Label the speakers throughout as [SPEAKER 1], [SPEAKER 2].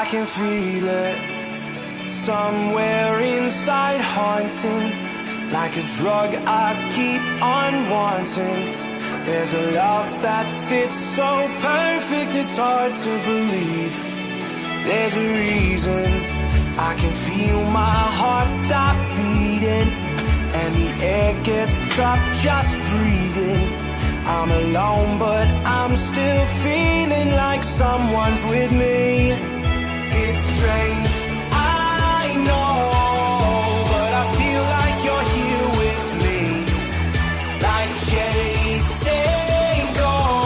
[SPEAKER 1] I can feel it somewhere inside, haunting like a drug I keep on wanting. There's a love that fits so perfect, it's hard to believe. There's a reason I can feel my heart stop beating, and the air gets tough just breathing. I'm alone but I'm still feeling like someone's with me. It's strange, I know, but I feel like you're here with me, like chasing ghosts.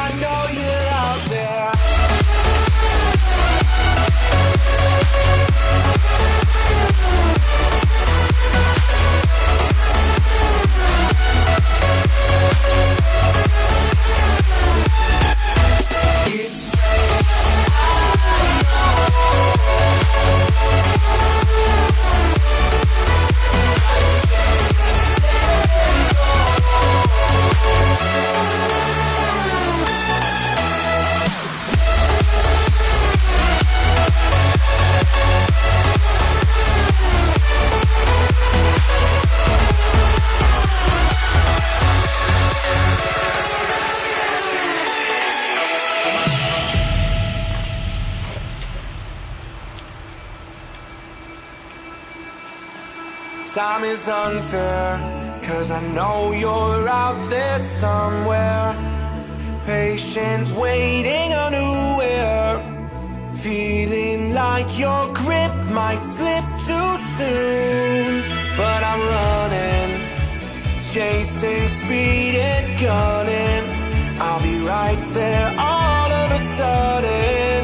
[SPEAKER 1] I know you're out there. Time is unfair, 'cause I know you're out there somewhere, patient, waiting unaware, feeling like your grip might slip too soon. But I'm running, chasing speed and gunning. I'll be right there all of a sudden.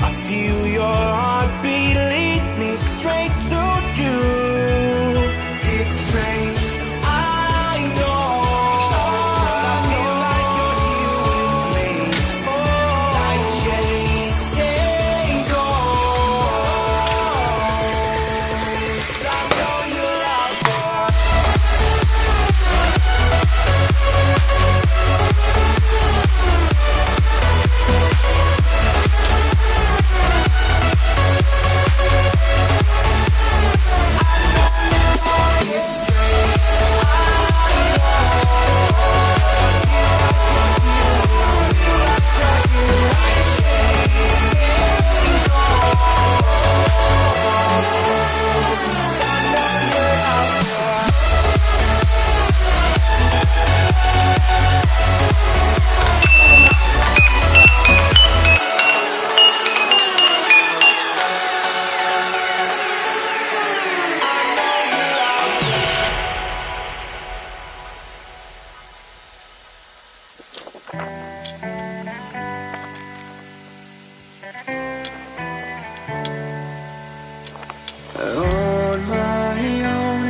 [SPEAKER 1] I feel your heartbeat lead me straight to you. It's strange, I know, but I feel like you're here with me. It's like chasing ghosts. I know you're out there.
[SPEAKER 2] On my own,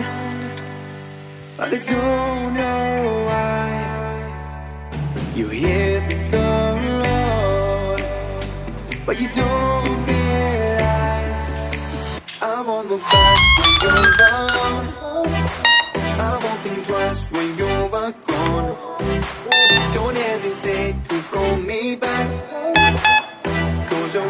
[SPEAKER 2] but I don't know why you hit the road, but you don't realize I won't look back when you're around. I won't think twice when you're gone. Don't hesitate to call me back, 'cause I